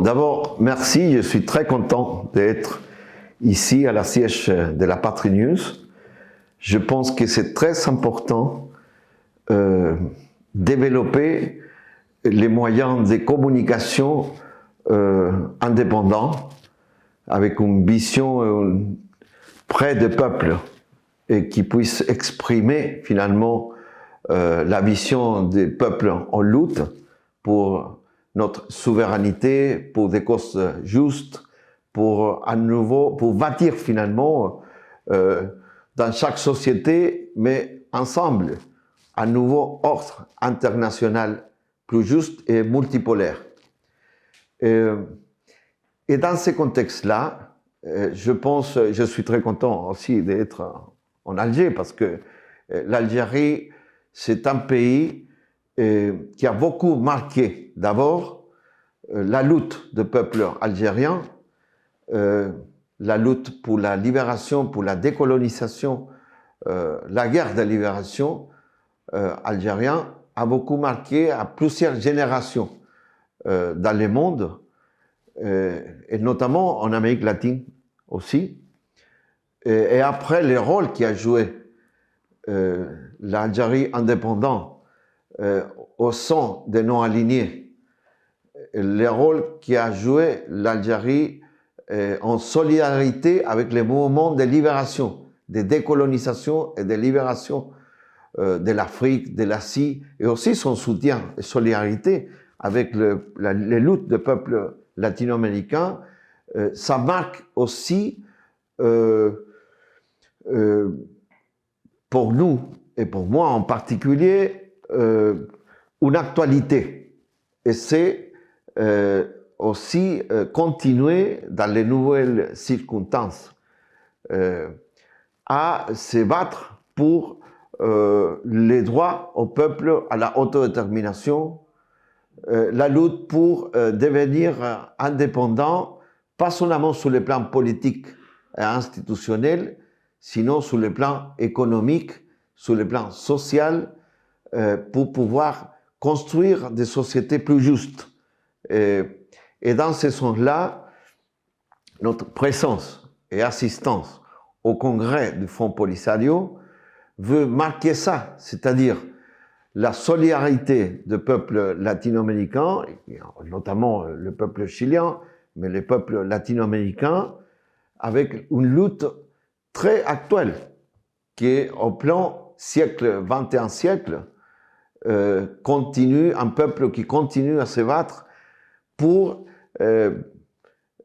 d'abord, merci. Je suis très content d'être ici à la siège de la Patrie News. Je pense que c'est très important développer les moyens de communication indépendants avec une vision près des peuples et qui puisse exprimer finalement la vision des peuples en lutte pour notre souveraineté, pour des causes justes, pour à nouveau, pour bâtir finalement dans chaque société, mais ensemble, un nouveau ordre international plus juste et multipolaire. Et dans ce contexte-là, je suis très content aussi d'être en Algérie parce que l'Algérie, c'est un pays qui a beaucoup marqué d'abord la lutte du peuple algérien, la lutte pour la libération, pour la décolonisation, la guerre de libération algérienne a beaucoup marqué à plusieurs générations dans le monde, et notamment en Amérique latine aussi. Et après, le rôle qu'a joué l'Algérie indépendante au sein des non-alignés, le rôle qu'a joué l'Algérie en solidarité avec les mouvements de libération, de décolonisation et de libération de l'Afrique, de l'Asie, et aussi son soutien et solidarité avec les luttes des peuples latino-américains, ça marque aussi pour nous, et pour moi en particulier, une actualité. Et c'est aussi continuer dans les nouvelles circonstances à se battre pour les droits au peuple à la autodétermination, la lutte pour devenir indépendant, pas seulement sur le plan politique et institutionnel, sinon sur le plan économique, sur le plan social, pour pouvoir construire des sociétés plus justes. Et dans ce sens-là, notre présence et assistance au congrès du Fonds Polisario veut marquer ça, c'est-à-dire la solidarité du peuple latino-américain, notamment le peuple chilien, mais les peuples latino-américains, avec une lutte très actuelle, qui est au plan siècle, 21e siècle, un peuple qui continue à se battre pour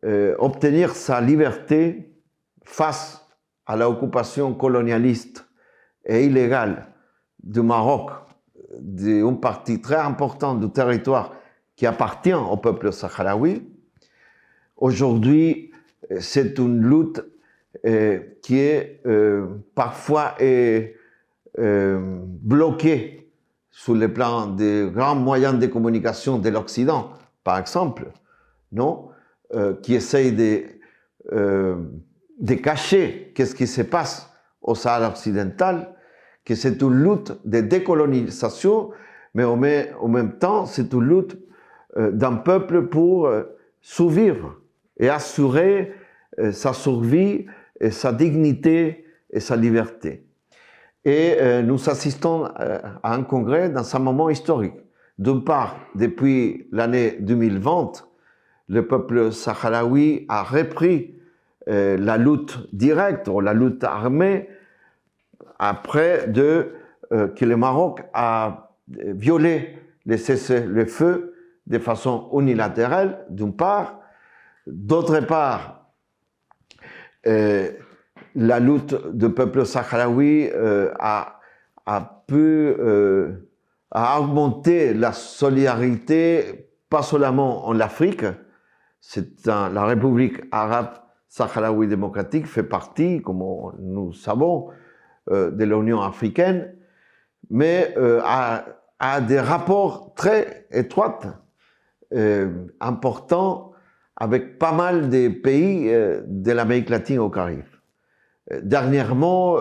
obtenir sa liberté face à l'occupation colonialiste et illégale du Maroc, d'une partie très importante du territoire qui appartient au peuple sahraoui. Aujourd'hui, c'est une lutte qui est parfois bloquée sur le plan des grands moyens de communication de l'Occident, par exemple, non, qui essayent de cacher qu'est-ce qui se passe au Sahara occidental, que c'est une lutte de décolonisation, mais en même temps, c'est une lutte d'un peuple pour survivre et assurer sa survie, et sa dignité et sa liberté. Et nous assistons à un congrès dans un moment historique. D'une part, depuis l'année 2020, le peuple sahraoui a repris la lutte directe ou la lutte armée après que le Maroc a violé les cessez-le-feu de façon unilatérale, d'une part. D'autre part, la lutte du peuple sahraoui a augmenté la solidarité, pas seulement en Afrique. La République arabe sahraoui démocratique fait partie, comme nous savons, de l'Union africaine, mais a des rapports très étroits, importants, avec pas mal de pays de l'Amérique latine au Caraïbes. Dernièrement,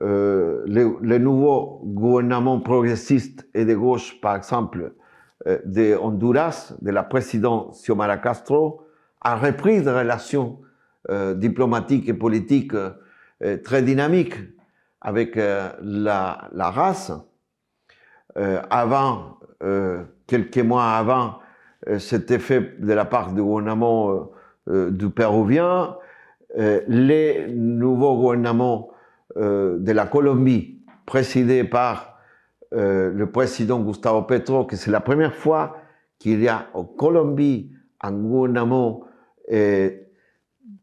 le nouveau gouvernement progressiste et de gauche, par exemple, de Honduras, de la présidente Xiomara Castro, a repris des relations diplomatiques et politiques très dynamiques avec la race. Avant, quelques mois avant, c'était fait de la part du gouvernement du Péruvien. Les nouveaux gouvernements de la Colombie, présidés par le président Gustavo Petro, que c'est la première fois qu'il y a en Colombie un gouvernement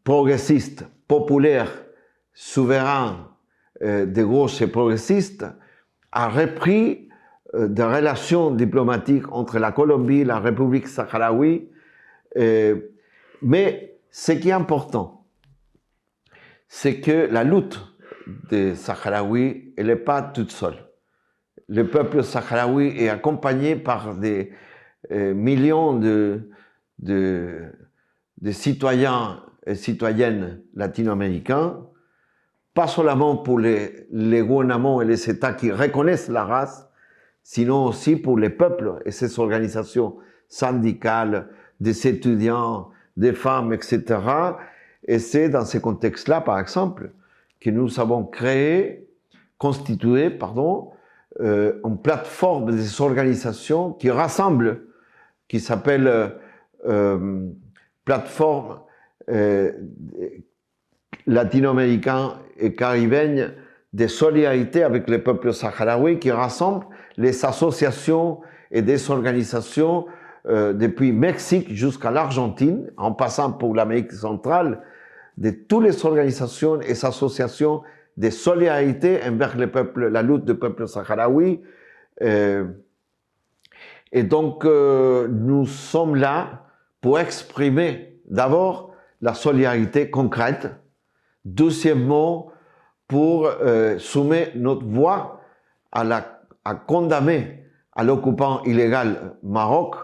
progressiste, populaire, souverain, de gauche et progressiste, a repris des relations diplomatiques entre la Colombie et la République saharaoui. Mais ce qui est important, c'est que la lutte des Sahraouis, elle n'est pas toute seule. Le peuple sahraoui est accompagné par des millions de citoyens et citoyennes latino-américains, pas seulement pour les gouvernements et les États qui reconnaissent la race, sinon aussi pour les peuples et ces organisations syndicales, des étudiants, des femmes, etc. Et c'est dans ce contexte-là, par exemple, que nous avons constitué, une plateforme des organisations qui rassemble, qui s'appelle plateforme latino-américaine et caribéenne de solidarité avec le peuple sahraoui, qui rassemble les associations et des organisations depuis Mexique jusqu'à l'Argentine, en passant pour l'Amérique centrale, de toutes les organisations et associations de solidarité envers le peuple, la lutte du peuple sahraoui. Et donc, nous sommes là pour exprimer d'abord la solidarité concrète, deuxièmement, pour soumettre notre voix à condamner à l'occupant illégal Maroc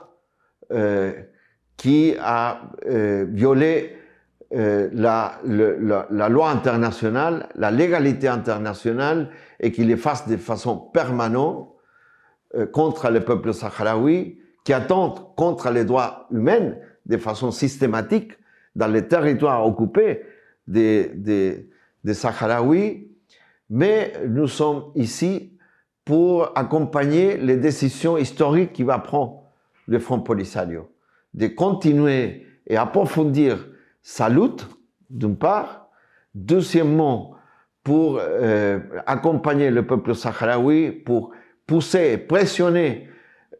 qui a violé la loi internationale, la légalité internationale et qui l'efface de façon permanente contre le peuple sahraoui, qui attente contre les droits humains de façon systématique dans les territoires occupés des Sahraouis. Mais nous sommes ici pour accompagner les décisions historiques qu'il va prendre le Front Polisario, de continuer et approfondir sa lutte, d'une part, deuxièmement, pour accompagner le peuple sahraoui, pour pousser, pressionner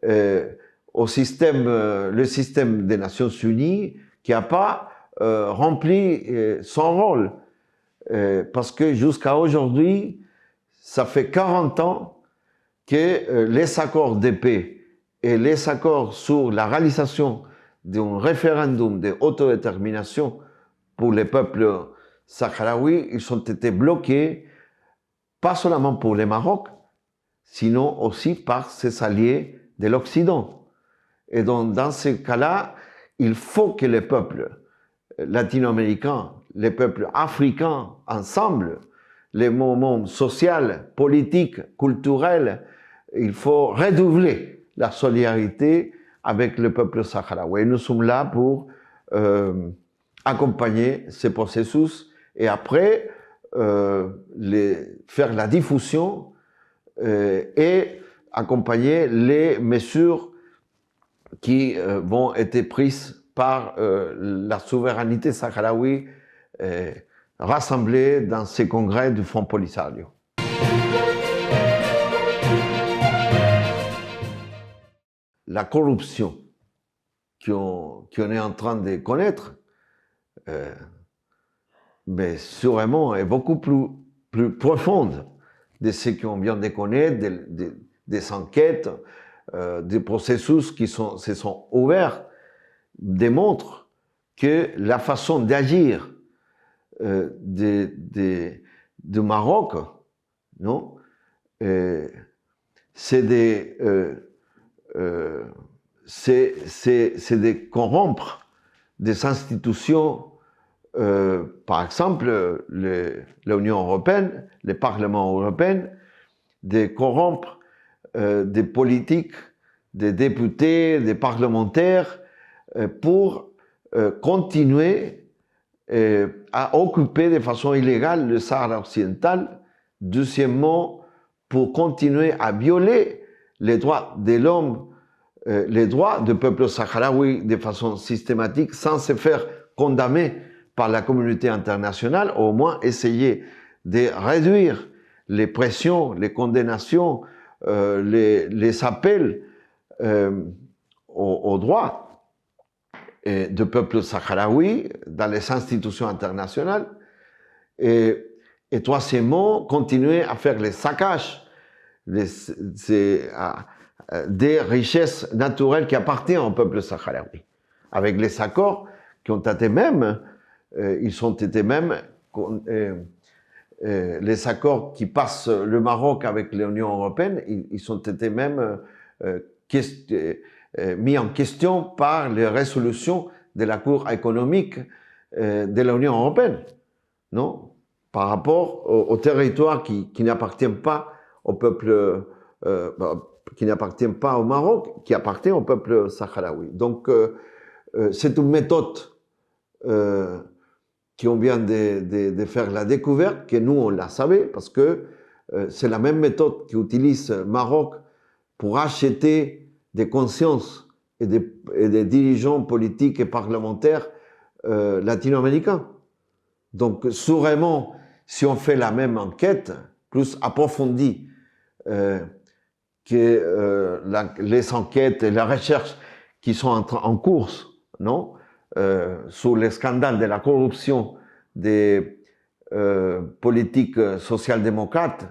le système des Nations Unies qui n'a pas rempli son rôle. Parce que jusqu'à aujourd'hui, ça fait 40 ans que les accords de paix et les accords sur la réalisation d'un référendum d'autodétermination pour les peuples sahraouis, ils ont été bloqués, pas seulement pour le Maroc, sinon aussi par ses alliés de l'Occident. Et donc, dans ce cas-là, il faut que les peuples latino-américains, les peuples africains, ensemble, les mouvements sociaux, politiques, culturels, il faut redoubler la solidarité avec le peuple sahraoui. Nous sommes là pour accompagner ce processus et après faire la diffusion et accompagner les mesures qui vont être prises par la souveraineté sahraoui rassemblée dans ces congrès du Front Polisario. La corruption qu'on est en train de connaître, mais sûrement est beaucoup plus profonde de ce qu'on vient de connaître, des enquêtes, des processus qui se sont ouverts, démontrent que la façon d'agir du Maroc, non, c'est de corrompre des institutions, par exemple l'Union européenne, le Parlement européen, de corrompre des politiques des députés, des parlementaires, pour continuer à occuper de façon illégale le Sahara occidental. Deuxièmement, pour continuer à violer les droits de l'homme, les droits du peuple sahraoui de façon systématique, sans se faire condamner par la communauté internationale, au moins essayer de réduire les pressions, les condamnations, les appels aux droits du peuple sahraoui dans les institutions internationales. Et troisièmement, continuer à faire les saccages des richesses naturelles qui appartiennent au peuple sahraoui. Avec les accords qui ont été même, ils ont été même les accords qui passent le Maroc avec l'Union européenne, ils ont été même mis en question par les résolutions de la Cour économique de l'Union européenne, non? Par rapport au territoire qui n'appartient pas au peuple, qui n'appartient pas au Maroc, qui appartient au peuple sahraoui. Donc, c'est une méthode qu'on vient de faire la découverte, que nous, on la savait, parce que c'est la même méthode qu'utilise le Maroc pour acheter des consciences et des dirigeants politiques et parlementaires latino-américains. Donc, sûrement, si on fait la même enquête, plus approfondie que les enquêtes et la recherche qui sont en cours, non, sur les scandales de la corruption des politiques social-démocrates,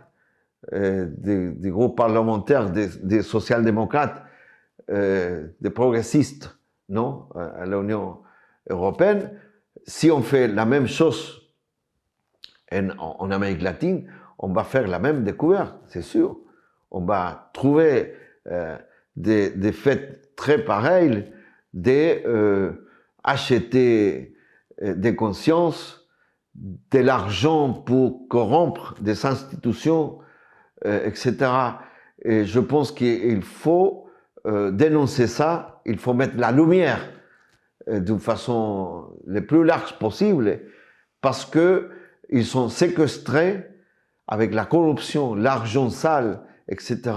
des groupes parlementaires des social-démocrates, des progressistes, non, à l'Union européenne. Si on fait la même chose en Amérique latine, on va faire la même découverte, c'est sûr. On va trouver des faits très pareils, acheter des consciences, de l'argent pour corrompre des institutions, etc. Et je pense qu'il faut dénoncer ça, il faut mettre la lumière d'une façon la plus large possible, parce que ils sont séquestrés avec la corruption, l'argent sale, etc.,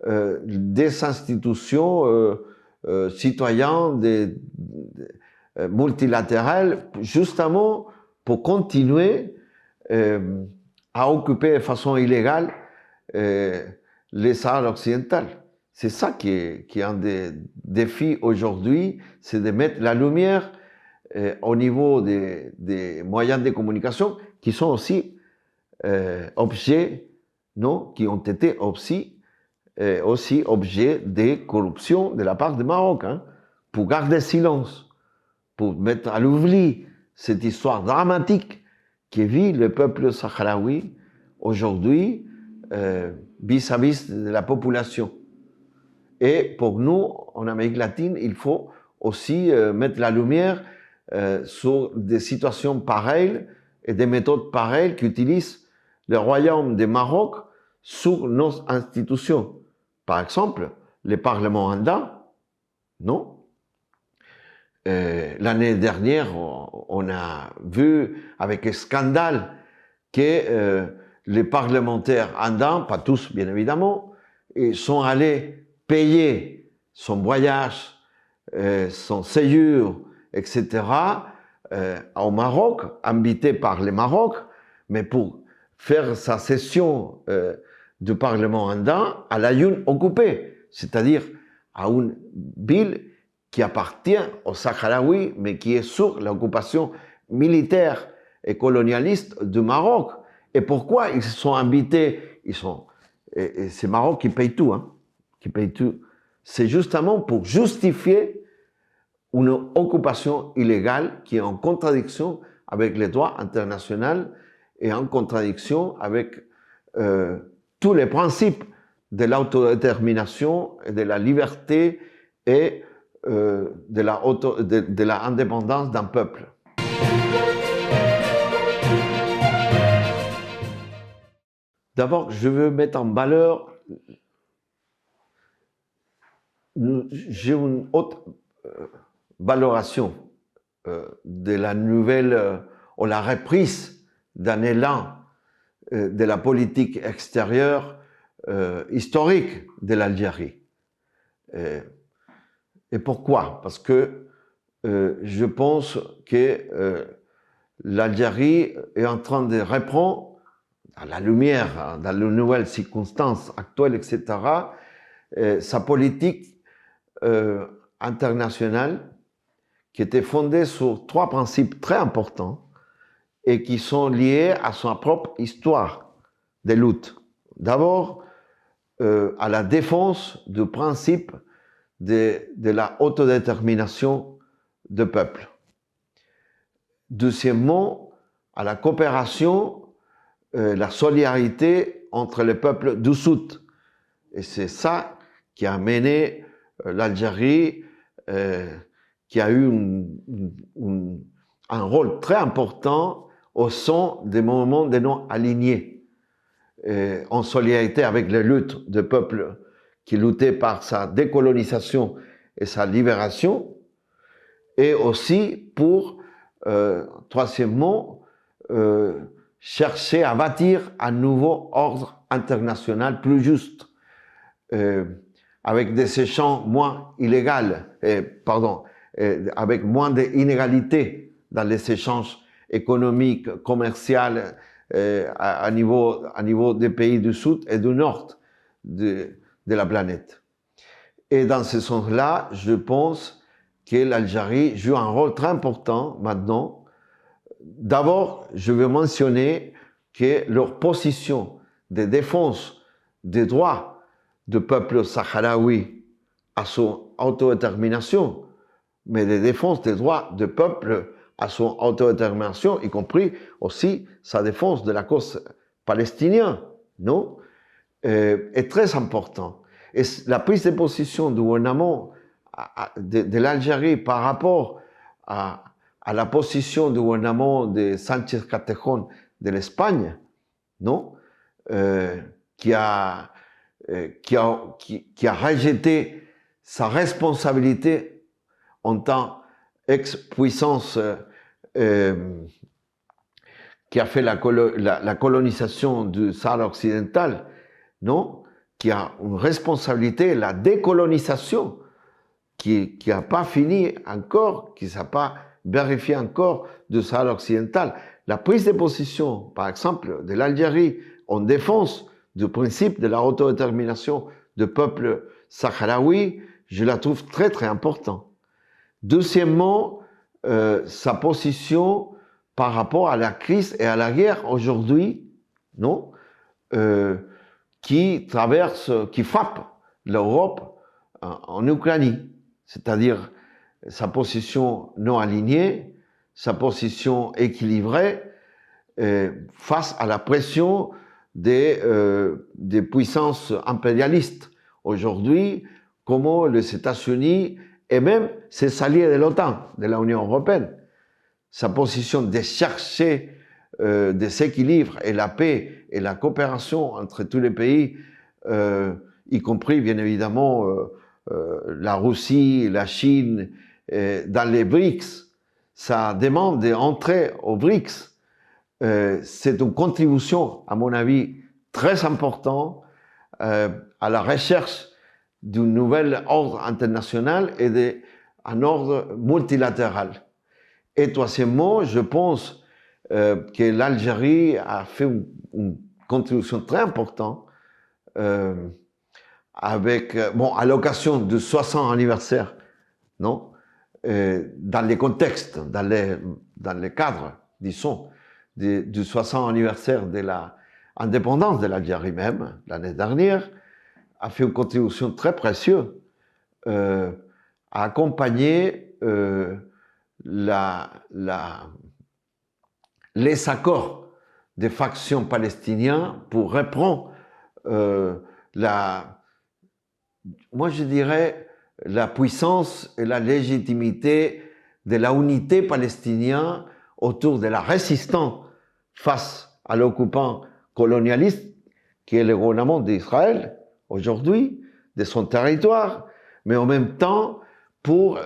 des institutions citoyennes, multilatérales, justement pour continuer à occuper de façon illégale les Sahara occidental. C'est ça qui est un des défis aujourd'hui, c'est de mettre la lumière au niveau des moyens de communication qui sont aussi objets, non, qui ont été aussi objets de corruption de la part du Maroc, hein, pour garder silence, pour mettre à l'oubli cette histoire dramatique qui vit le peuple sahraoui aujourd'hui vis-à-vis de la population. Et pour nous, en Amérique latine, il faut aussi mettre la lumière sur des situations pareilles et des méthodes pareilles qu'utilise le royaume du Maroc sur nos institutions. Par exemple, le Parlement andin, non? L'année dernière, on a vu avec un scandale que les parlementaires andins, pas tous bien évidemment, sont allés payer son voyage, son séjour, etc., au Maroc, invité par le Maroc, mais pour faire sa session du Parlement andin à la Lune occupée, c'est-à-dire à une ville qui appartient aux Sahraouis, mais qui est sous l'occupation militaire et colonialiste du Maroc. Et pourquoi ils sont invités? Et c'est Maroc qui paye tout, hein, qui paye tout. C'est justement pour justifier une occupation illégale qui est en contradiction avec les droits internationaux et en contradiction avec tous les principes de l'autodétermination et de la liberté et de la indépendance d'un peuple. D'abord, je veux mettre en valeur j'ai une haute valoration de la nouvelle ou la reprise d'un élan de la politique extérieure historique de l'Algérie. Et pourquoi? Parce que je pense que l'Algérie est en train de reprendre, à la lumière, dans les nouvelles circonstances actuelles, etc., sa politique internationale qui était fondée sur 3 principes très importants et qui sont liés à sa propre histoire de lutte. D'abord, à la défense du principe de la autodétermination du peuple. Deuxièmement, à la coopération, la solidarité entre les peuples du Sud. Et c'est ça qui a mené l'Algérie, qui a eu un rôle très important au sein des mouvements des non-alignés, en solidarité avec les luttes des peuples qui luttaient par sa décolonisation et sa libération, et aussi pour, troisièmement, chercher à bâtir un nouveau ordre international plus juste, avec des échanges moins illégaux, avec moins d'inégalités dans les échanges économiques, commerciaux, à niveau des pays du Sud et du Nord de la planète. Et dans ce sens-là, je pense que l'Algérie joue un rôle très important maintenant. D'abord, je veux mentionner que leur position de défense des droits du peuple sahraoui à son autodétermination, mais de défense des droits du peuple à son autodétermination, y compris aussi sa défense de la cause palestinienne, non, est très important. Et la prise de position du gouvernement de l'Algérie par rapport à la position du gouvernement de Sánchez Castejón de l'Espagne, non, qui a rejeté sa responsabilité en tant qu'ex-puissance qui a fait la colonisation du Sahara occidental, non, qui a une responsabilité, la décolonisation, qui n'a pas fini encore, qui ne s'est pas vérifié encore du Sahara occidental. La prise de position, par exemple, de l'Algérie en défense du principe de la autodétermination du peuple sahraoui, je la trouve très très importante. Deuxièmement, sa position par rapport à la crise et à la guerre aujourd'hui, non, qui frappe l'Europe en Ukraine, c'est-à-dire sa position non alignée, sa position équilibrée face à la pression des puissances impérialistes aujourd'hui, comme les États-Unis et même ses alliés de l'OTAN, de l'Union européenne. Sa position de chercher des équilibres et la paix et la coopération entre tous les pays, y compris bien évidemment la Russie, la Chine, dans les BRICS, sa demande d'entrer aux BRICS, c'est une contribution, à mon avis, très importante à la recherche d'un nouvel ordre international et d'un ordre multilatéral. Et troisièmement, je pense que l'Algérie a fait une contribution très importante avec, à l'occasion du 60e anniversaire, non, dans les contextes, dans les cadres, disons, du 60e anniversaire de l'indépendance de l'Algérie même, l'année dernière, a fait une contribution très précieuse à accompagner les accords des factions palestiniennes pour reprendre moi je dirais, la puissance et la légitimité de la unité palestinienne autour de la résistance face à l'occupant colonialiste qui est le gouvernement d'Israël aujourd'hui, de son territoire, mais en même temps pour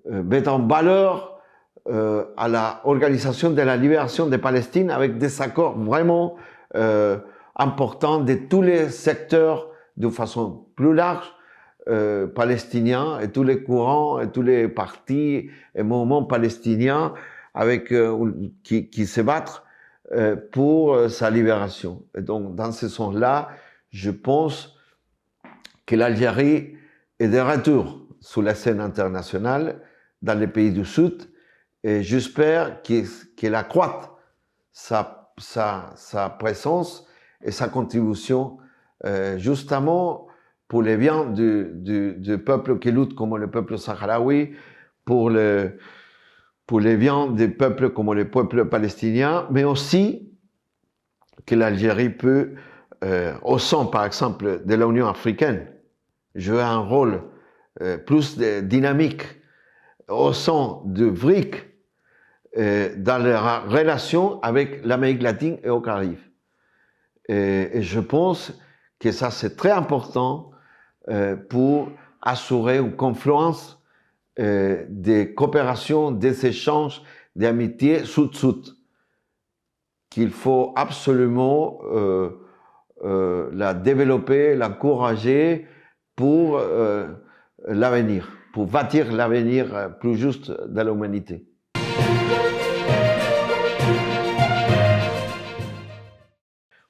mettre en valeur à l'Organisation de la libération de Palestine avec des accords vraiment importants de tous les secteurs de façon plus large, palestiniens et tous les courants et tous les partis et mouvements palestiniens avec, qui se battent pour sa libération. Et donc, dans ce sens-là, je pense que l'Algérie est de retour sur la scène internationale dans les pays du Sud et j'espère qu'elle accroît sa présence et sa contribution justement pour les biens du peuple qui lutte comme le peuple sahraoui, pour les biens des peuples comme le peuple palestinien, mais aussi que l'Algérie peut, au sein par exemple de l'Union africaine, jouer un rôle plus dynamique au sein du BRIC dans les relations avec l'Amérique latine et aux Caraïbes. Et je pense que ça c'est très important pour assurer une confluence des coopérations, des échanges, d'amitié sud-sud, qu'il faut absolument la développer, l'encourager pour l'avenir, pour bâtir l'avenir plus juste de l'humanité.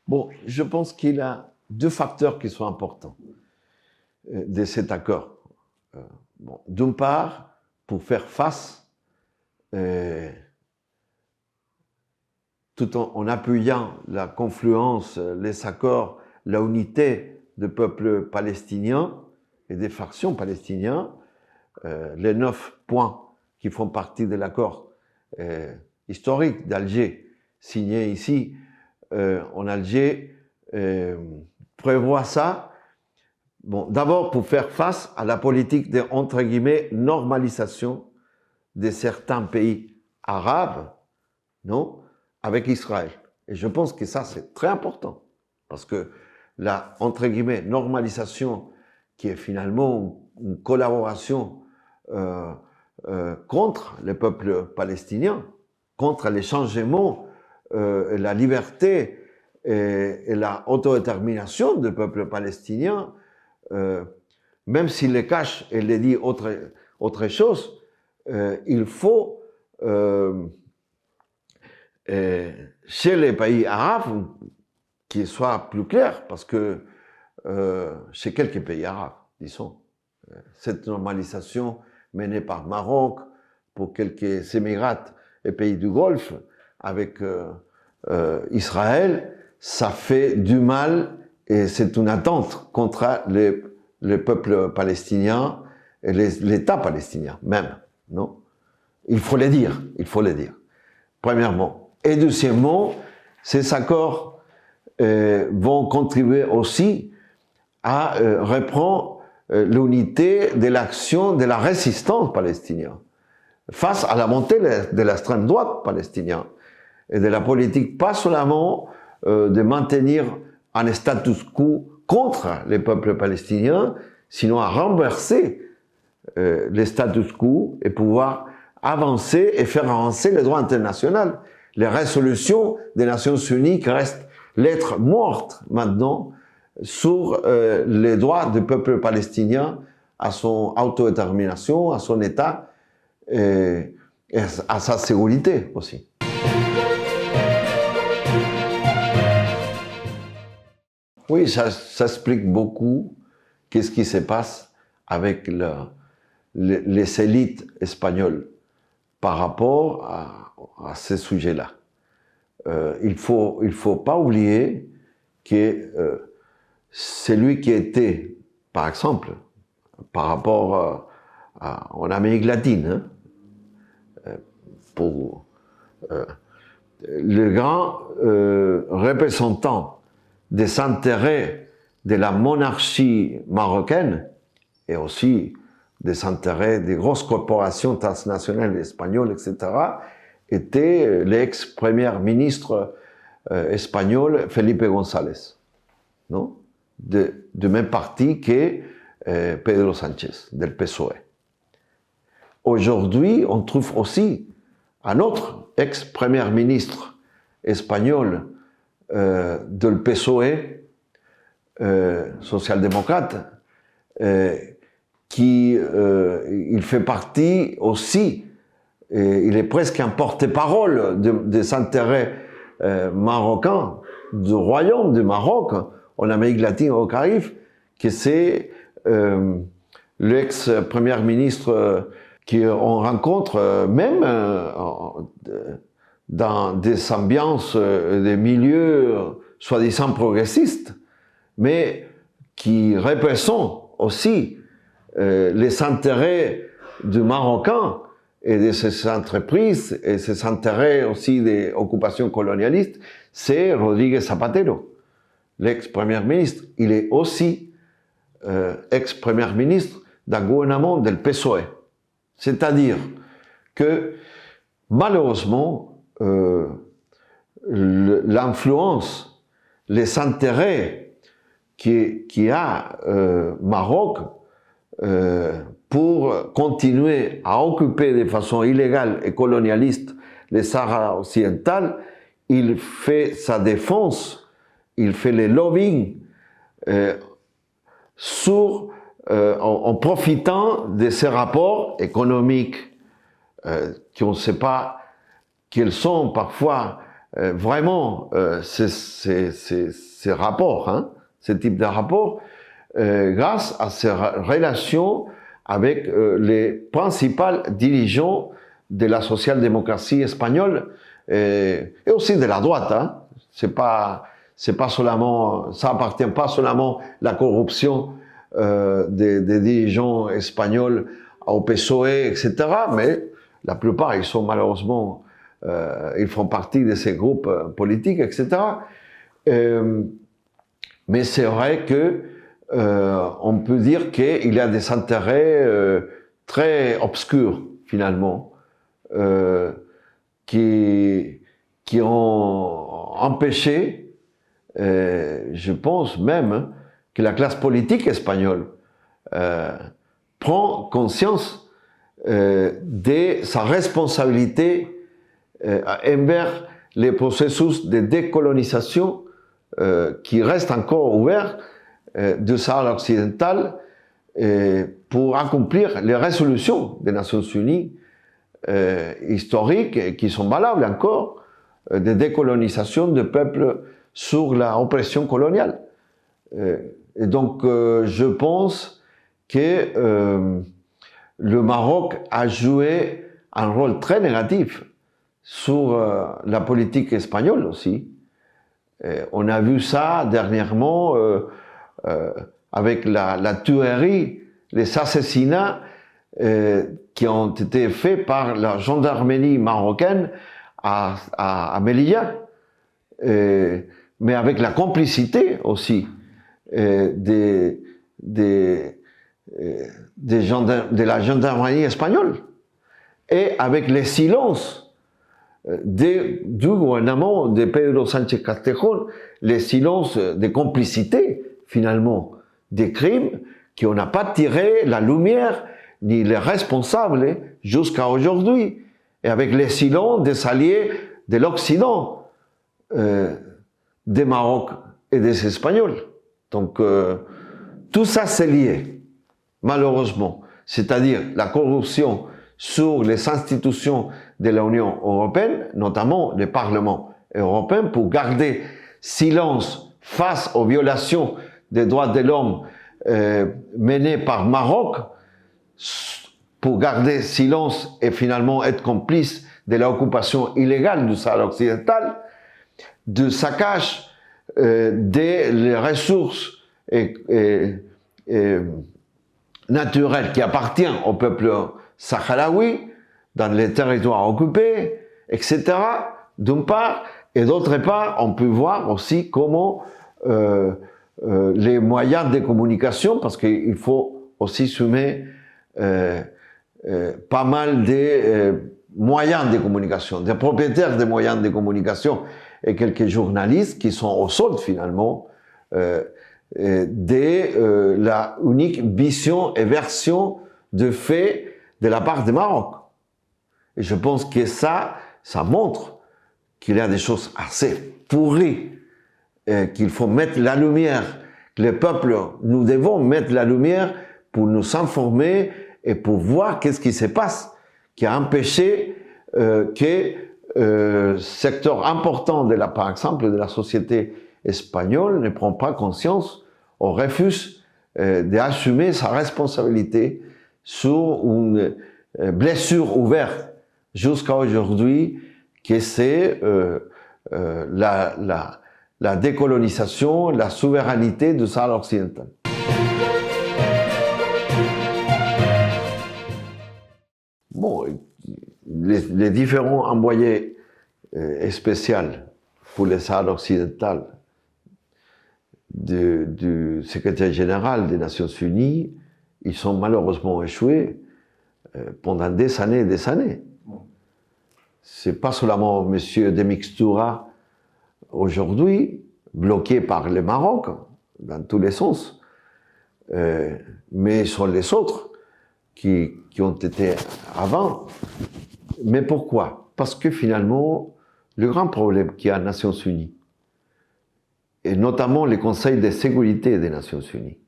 Bon, je pense qu'il y a deux facteurs qui sont importants de cet accord. Bon, d'une part, pour faire face, tout en appuyant la confluence, les accords, l'unité du peuple palestinien et des factions palestiniennes, les 9 points qui font partie de l'accord historique d'Alger, signé ici en Alger, prévoit ça. Bon, d'abord pour faire face à la politique de, entre guillemets, normalisation de certains pays arabes, non, avec Israël. Et je pense que ça, c'est très important, parce que la, entre guillemets, normalisation, qui est finalement une collaboration contre le peuple palestinien, contre les changements, la liberté et la autodétermination du peuple palestinien, même s'il les cache et les dit autre chose, il faut, chez les pays arabes, qu'il soit plus clair, parce que chez quelques pays arabes, disons, cette normalisation menée par Maroc, pour quelques Émirats et pays du Golfe, avec Israël, ça fait du mal et c'est une attente contre le peuple palestinien et l'État palestinien même, non? Il faut le dire, premièrement. Et deuxièmement, ces accords vont contribuer aussi à reprendre l'unité de l'action de la résistance palestinienne face à la montée de l'extrême droite palestinienne et de la politique, pas seulement de maintenir un status quo contre les peuples palestiniens, sinon à renverser le status quo et pouvoir avancer et faire avancer le droit international. Les résolutions des Nations Unies qui restent lettres mortes maintenant sur les droits du peuple palestinien à son autodétermination, à son État et à sa sécurité aussi. Oui, ça explique beaucoup qu'est-ce qui se passe avec les élites espagnoles par rapport à ces sujets-là. Il faut pas oublier que celui qui était, par exemple, par rapport en Amérique latine, pour le grand représentant des intérêts de la monarchie marocaine et aussi des intérêts des grosses corporations transnationales espagnoles, etc., était l'ex-premier ministre espagnol Felipe González, non? De même parti que Pedro Sánchez, del PSOE. Aujourd'hui, on trouve aussi un autre ex-premier ministre espagnol del PSOE, social-démocrate, qui il fait partie aussi, il est presque un porte-parole des intérêts marocains, du royaume du Maroc, en Amérique latine, au Caraïbes, que c'est l'ex-premier ministre qu'on rencontre même dans des ambiances, des milieux soi-disant progressistes, mais qui représentent aussi les intérêts du Marocain et de ses entreprises et ses intérêts aussi des occupations colonialistes, c'est Rodríguez Zapatero, l'ex-premier ministre. Il est aussi ex-premier ministre d'un gouvernement del PSOE. C'est-à-dire que malheureusement, l'influence, les intérêts qui a Maroc pour continuer à occuper de façon illégale et colonialiste les Sahara occidental, il fait sa défense, il fait le lobbying en profitant de ces rapports économiques qu'on ne sait pas quels sont parfois vraiment ces rapports, hein, ce type de rapports, grâce à ces relations avec les principaux dirigeants de la social-démocratie espagnole et aussi de la droite. Hein. C'est pas seulement, ça appartient pas seulement à la corruption des dirigeants espagnols au PSOE, etc. Mais la plupart, ils sont malheureusement, ils font partie de ces groupes politiques, etc. Mais c'est vrai que on peut dire qu'il y a des intérêts très obscurs, finalement, qui ont empêché, je pense même, que la classe politique espagnole prend conscience de sa responsabilité envers les processus de décolonisation qui restent encore ouverts du Sahara occidental pour accomplir les résolutions des Nations Unies historiques qui sont valables encore de décolonisation de peuples sur la oppression coloniale. Et donc, je pense que le Maroc a joué un rôle très négatif sur la politique espagnole aussi. On a vu ça dernièrement avec la tuerie, les assassinats qui ont été faits par la gendarmerie marocaine à Melilla, mais avec la complicité aussi de la gendarmerie espagnole et avec les silences du gouvernement de Pedro Sánchez Castejón, les silences de complicité finalement des crimes qu'on n'a pas tiré la lumière ni les responsables jusqu'à aujourd'hui, et avec les silences des alliés de l'Occident, des Maroc et des Espagnols. Donc tout ça c'est lié, malheureusement. C'est-à-dire la corruption sur les institutions de l'Union européenne, notamment le Parlement européen, pour garder silence face aux violations des droits de l'homme menées par Maroc, pour garder silence et finalement être complice de l'occupation illégale du Sahara occidental, du saccage des ressources naturelles qui appartiennent au peuple sahraoui dans les territoires occupés, etc. d'une part, et d'autre part, on peut voir aussi comment les moyens de communication, parce qu'il faut aussi soumettre pas mal de moyens de communication, des propriétaires des moyens de communication et quelques journalistes qui sont au solde finalement de la unique vision et version de fait de la part du Maroc. Et je pense que ça montre qu'il y a des choses assez pourries, qu'il faut mettre la lumière, que les peuples, nous devons mettre la lumière pour nous informer et pour voir qu'est-ce qui se passe, qui a empêché que secteur important de par exemple, de la société espagnole ne prend pas conscience ou refuse d'assumer sa responsabilité sur une blessure ouverte jusqu'à aujourd'hui, que c'est la décolonisation, la souveraineté du Sahara occidental. Bon, les différents envoyés spéciaux pour le Sahara occidental du secrétaire général des Nations Unies, ils sont malheureusement échoués pendant des années et des années. C'est pas seulement M. de Mixtura aujourd'hui, bloqué par le Maroc, dans tous les sens, mais sont les autres qui ont été avant. Mais pourquoi? Parce que finalement, le grand problème qu'il y a aux Nations Unies, et notamment les conseils de sécurité des Nations Unies,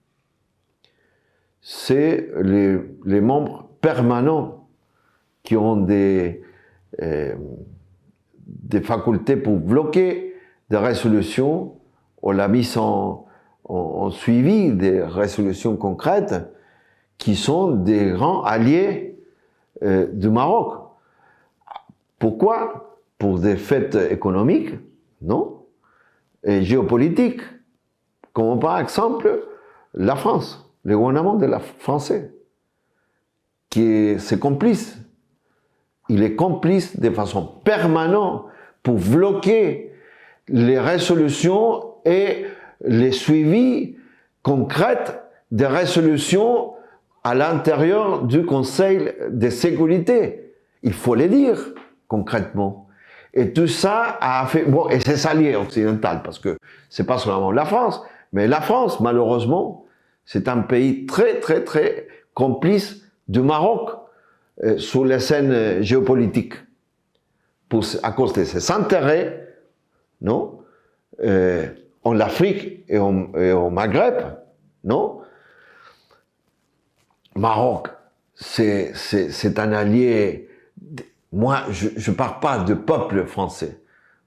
c'est les membres permanents qui ont des facultés pour bloquer des résolutions ou la mise en suivi des résolutions concrètes qui sont des grands alliés du Maroc. Pourquoi? Pour des faits économiques, non? Et géopolitiques, comme par exemple la France, le gouvernement de la français, qui est ses complices. Il est complice de façon permanente pour bloquer les résolutions et les suivis concrets des résolutions à l'intérieur du Conseil de sécurité. Il faut le dire concrètement. Et tout ça a fait... Bon, et c'est alliés occidental, parce que c'est pas seulement la France, mais la France, malheureusement, c'est un pays très, très, très complice du Maroc sur la scène géopolitique, à cause de ses intérêts, non, en Afrique et au Maghreb, non. Maroc, c'est un allié. Moi, je ne parle pas du peuple français.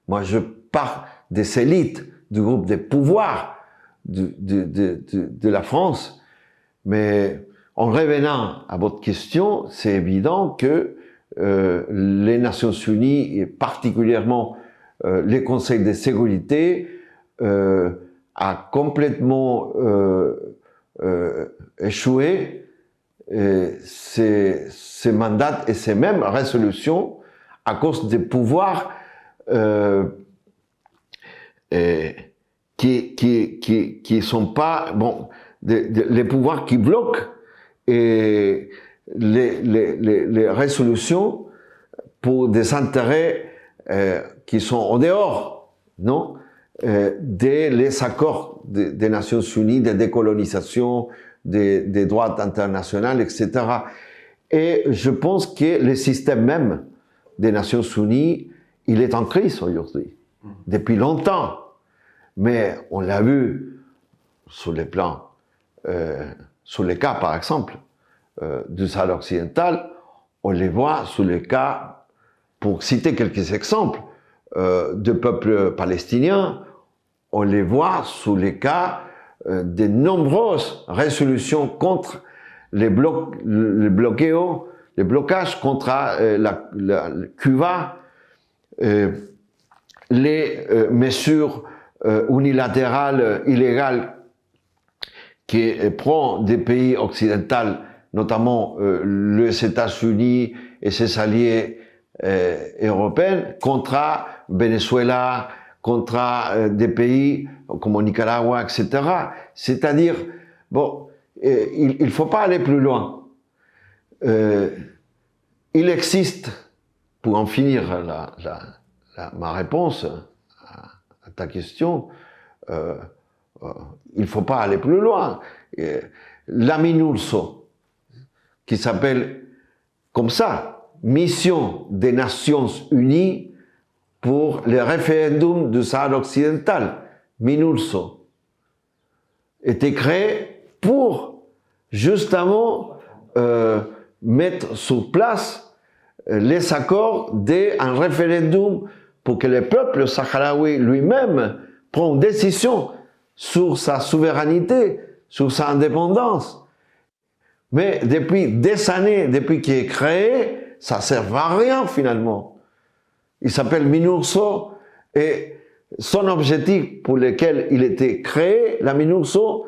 Moi, je parle des élites, du groupe des pouvoirs de la France. Mais en revenant à votre question, c'est évident que les Nations Unies, et particulièrement les conseils de sécurité, a complètement échoué ces mandats et ces mêmes résolutions à cause des pouvoirs qui sont pas bon, les pouvoirs qui bloquent et les résolutions pour des intérêts qui sont en dehors, non, des accords des Nations Unies, de décolonisation, des droits internationaux, etc. Et je pense que le système même des Nations Unies, il est en crise aujourd'hui, depuis longtemps. Mais on l'a vu sur les plans, sur les cas par exemple du Sahara occidental, on les voit sur les cas, pour citer quelques exemples, de peuples palestiniens, on les voit sous les cas de nombreuses résolutions contre les blocages contre la Cuba, les mesures unilatérales illégales qui prend des pays occidentaux, notamment les États-Unis et ses alliés européens, contre Venezuela, contre des pays comme Nicaragua, etc. C'est-à-dire, bon, il ne faut pas aller plus loin. Il existe, pour en finir ma réponse à ta question, il ne faut pas aller plus loin. La MINURSO, qui s'appelle comme ça, Mission des Nations Unies pour le référendum du Sahara occidental, MINURSO, était créée pour justement mettre sur place les accords d'un référendum pour que le peuple sahraoui lui-même prenne une décision sur sa souveraineté, sur sa indépendance. Mais depuis des années, depuis qu'il est créé, ça ne sert à rien finalement. Il s'appelle MINURSO et son objectif pour lequel il était créé, la MINURSO,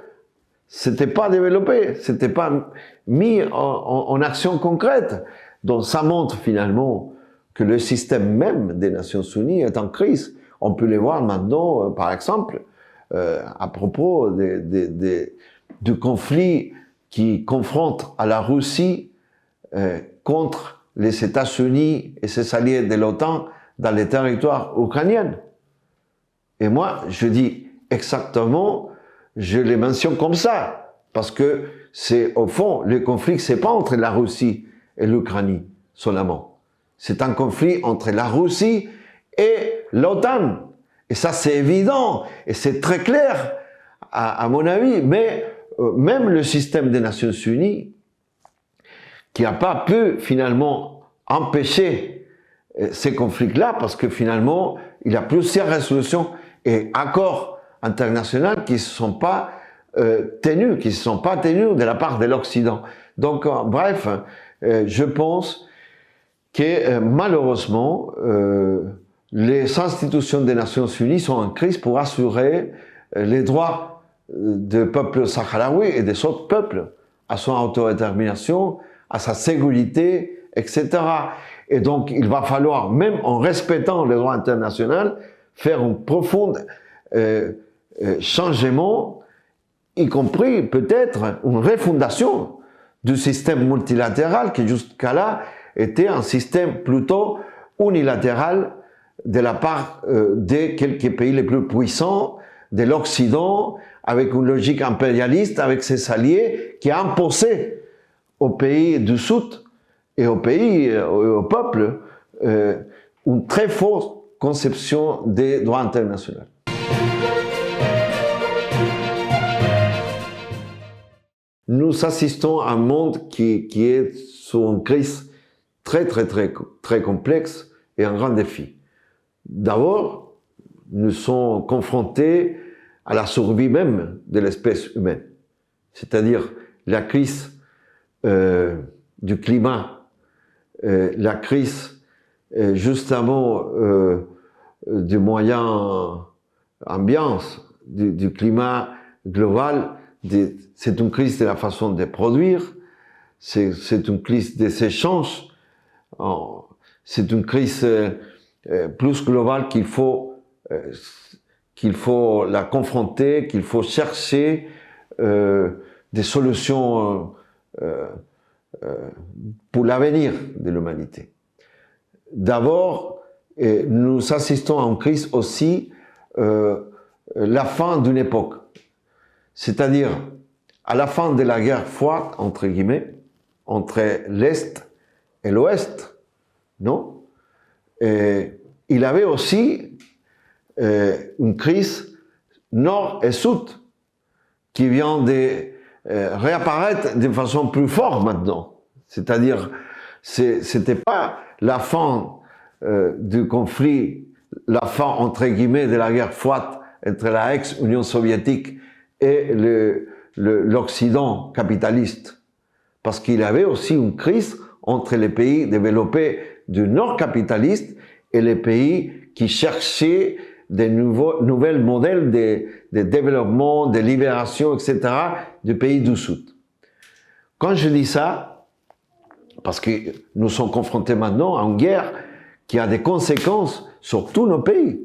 c'était pas développé, c'était pas mis en action concrète. Donc ça montre finalement que le système même des Nations Unies est en crise. On peut les voir maintenant, par exemple, à propos du conflit qui confronte à la Russie contre les États-Unis et ses alliés de l'OTAN dans les territoires ukrainiens. Et moi, je dis exactement, je les mentionne comme ça, parce que c'est au fond, le conflit, c'est pas entre la Russie et l'Ukraine seulement. C'est un conflit entre la Russie et l'OTAN. Et ça, c'est évident, et c'est très clair, à mon avis, mais même le système des Nations Unies, qui n'a pas pu finalement empêcher ces conflits-là, parce que finalement, il y a plusieurs résolutions et accords internationaux qui ne se sont pas tenus, de la part de l'Occident. Donc, bref, je pense que malheureusement, les institutions des Nations Unies sont en crise pour assurer les droits du peuple sahraoui et des autres peuples à son autodétermination, à sa sécurité, etc. Et donc, il va falloir, même en respectant le droit international, faire un profond changement, y compris peut-être une refondation du système multilatéral qui jusqu'à là était un système plutôt unilatéral de la part des quelques pays les plus puissants de l'Occident, avec une logique impérialiste, avec ses alliés, qui a imposé aux pays du Sud et aux pays, au peuple, une très forte conception des droits internationaux. Nous assistons à un monde qui est sous une crise très complexe et un grand défi. D'abord, nous sommes confrontés à la survie même de l'espèce humaine, c'est-à-dire la crise du climat, la crise justement du moyen ambiance, du climat global. C'est une crise de la façon de produire, c'est une crise des échanges, c'est une crise plus globale qu'il faut la confronter, qu'il faut chercher des solutions pour l'avenir de l'humanité. D'abord, nous assistons à une crise aussi, la fin d'une époque. C'est-à-dire, à la fin de la guerre froide, entre guillemets, entre l'Est et l'Ouest, non? Et il y avait aussi une crise nord et sud qui vient de réapparaître de façon plus forte maintenant. C'est-à-dire, c'était pas la fin du conflit, la fin, entre guillemets, de la guerre froide entre la ex-Union soviétique et l'Occident capitaliste. Parce qu'il y avait aussi une crise entre les pays développés du nord capitaliste et les pays qui cherchaient des nouvelles modèles de développement, de libération, etc. du pays du Sud. Quand je dis ça, parce que nous sommes confrontés maintenant à une guerre qui a des conséquences sur tous nos pays.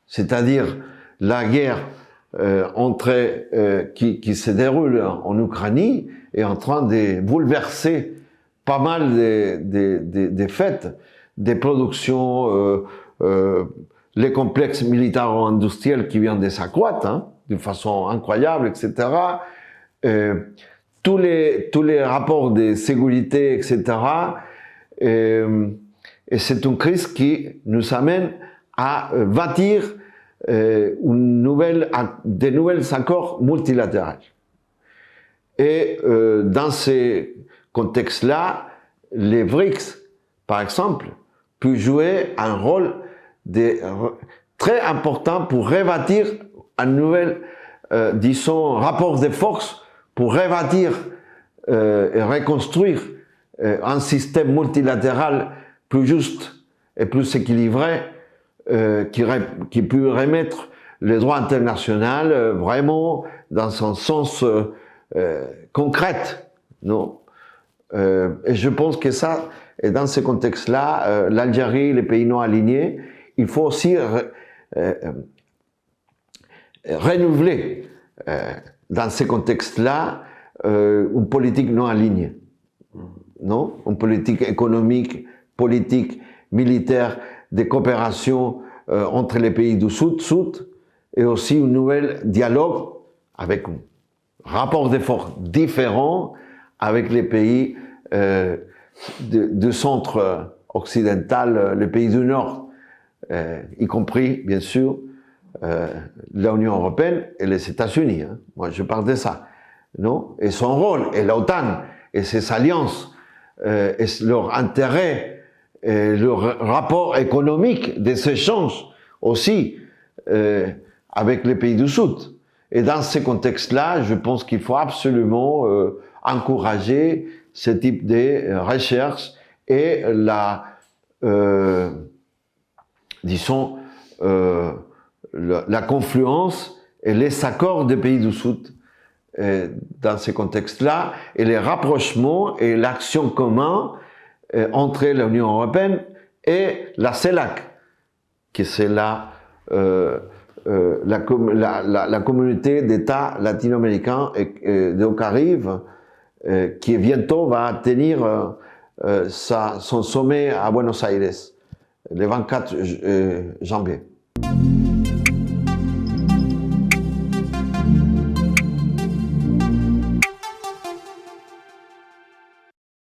C'est-à-dire la guerre qui se déroule en Ukraine est en train de bouleverser pas mal des faits, des productions, les complexes militaro-industriels qui viennent de s'accroître, d'une façon incroyable, etc. Tous les rapports de sécurité, etc. Et c'est une crise qui nous amène à bâtir des nouvelles accords multilatéraux. Et dans ces contextes-là, les BRICS, par exemple, peuvent jouer un rôle très important pour rebâtir un nouvel, disons, rapport de force, pour rebâtir et reconstruire un système multilatéral plus juste et plus équilibré, qui peut remettre le droit international vraiment dans son sens concret, non? Et je pense que ça, et dans ce contexte-là, l'Algérie, les pays non alignés, il faut aussi renouveler dans ce contexte-là une politique non alignée, non? Une politique économique, politique, militaire, de coopération entre les pays du Sud, et aussi un nouvel dialogue avec un rapport de force différent avec les pays du centre occidental, les pays du Nord, y compris, bien sûr, l'Union européenne et les États-Unis. Hein. Moi, je parle de ça. Non? Et son rôle, et l'OTAN, et ses alliances, et leur intérêt, et leur rapport économique, des échanges aussi avec les pays du Sud. Et dans ce contexte-là, je pense qu'il faut absolument encourager ce type de recherche et disons, la confluence et les accords des pays du Sud dans ce contexte-là, et les rapprochements et l'action commune entre l'Union européenne et la CELAC, qui c'est la communauté d'États latino-américains et des Caraïbes, qui bientôt va tenir son sommet à Buenos Aires, le 24 janvier.